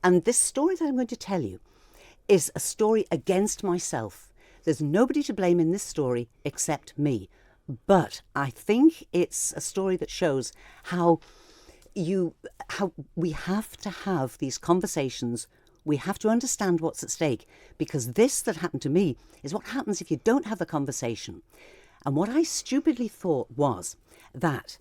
And this story that I'm going to tell you is a story against myself. There's nobody to blame in this story except me. But I think it's a story that shows how we have to have these conversations. We have to understand what's at stake, because this that happened to me is what happens if you don't have a conversation. And what I stupidly thought was that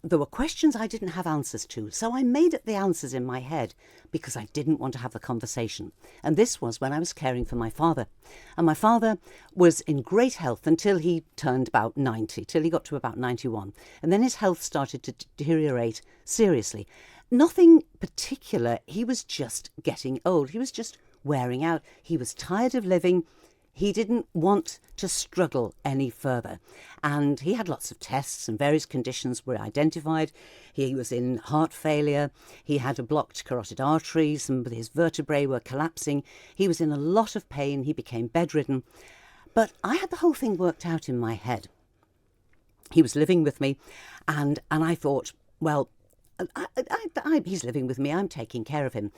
there were questions I didn't have answers to, so I made up the answers in my head because I didn't want to have the conversation. And this was when I was caring for my father. And my father was in great health until he turned about 90, till he got to about 91. And then his health started to deteriorate seriously. Nothing particular, he was just getting old. He was just wearing out. He was tired of living. He didn't want to struggle any further. And he had lots of tests and various conditions were identified. He was in heart failure. He had a blocked carotid artery. Some of his vertebrae were collapsing. He was in a lot of pain. He became bedridden. But I had the whole thing worked out in my head. He was living with me, and I thought, well, he's living with me. I'm taking care of him.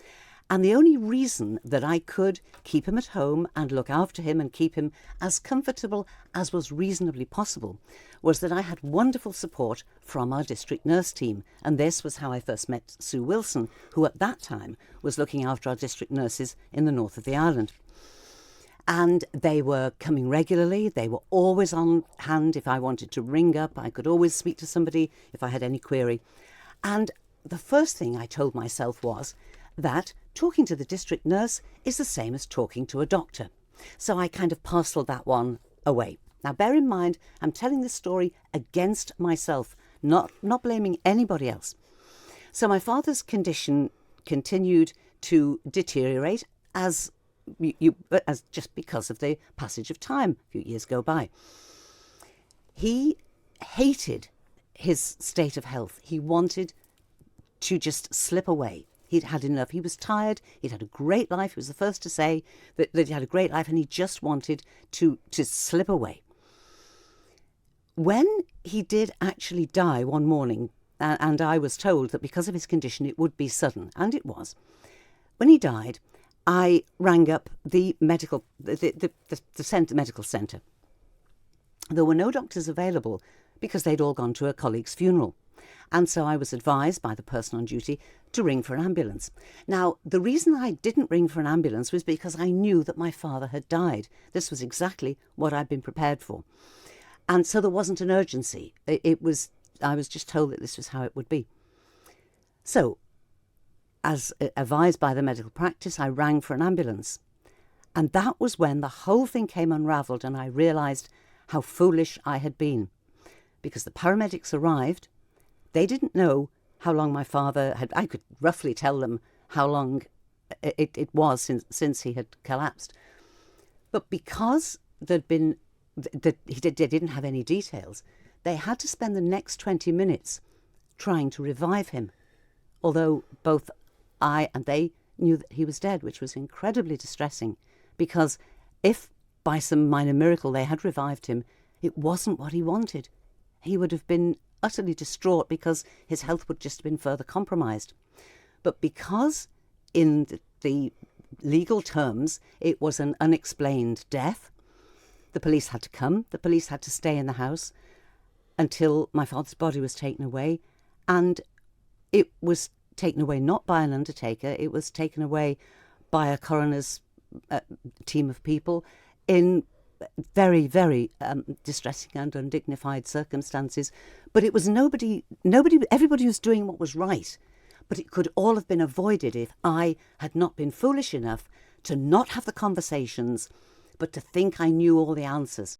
And the only reason that I could keep him at home and look after him and keep him as comfortable as was reasonably possible was that I had wonderful support from our district nurse team. And this was how I first met Sue Wilson, who at that time was looking after our district nurses in the north of the island. And they were coming regularly. They were always on hand. If I wanted to ring up, I could always speak to somebody if I had any query. And the first thing I told myself was that talking to the district nurse is the same as talking to a doctor. So I kind of parceled that one away. Now, bear in mind, I'm telling this story against myself, not blaming anybody else. So my father's condition continued to deteriorate as just because of the passage of time. A few years go by. He hated his state of health. He wanted to just slip away. He'd had enough. He was tired. He'd had a great life. He was the first to say that he had a great life, and he just wanted to slip away. When he did actually die one morning, and I was told that because of his condition it would be sudden, and it was. When he died, I rang up the medical centre. There were no doctors available because they'd all gone to a colleague's funeral. And so I was advised by the person on duty to ring for an ambulance. Now, the reason I didn't ring for an ambulance was because I knew that my father had died. This was exactly what I'd been prepared for. And so there wasn't an urgency. I was just told that this was how it would be. So, as advised by the medical practice, I rang for an ambulance. And that was when the whole thing came unravelled and I realised how foolish I had been. Because the paramedics arrived. They didn't know how long my father had. I could roughly tell them how long it was since he had collapsed. But because they didn't have any details, they had to spend the next 20 minutes trying to revive him. Although both I and they knew that he was dead, which was incredibly distressing. Because if by some minor miracle they had revived him, it wasn't what he wanted. He would have been utterly distraught because his health would just have been further compromised. But because in the legal terms it was an unexplained death, the police had to come. The police had to stay in the house until my father's body was taken away. And it was taken away not by an undertaker. It was taken away by a coroner's team of people in very, very distressing and undignified circumstances. But it was everybody was doing what was right. But it could all have been avoided if I had not been foolish enough to not have the conversations, but to think I knew all the answers.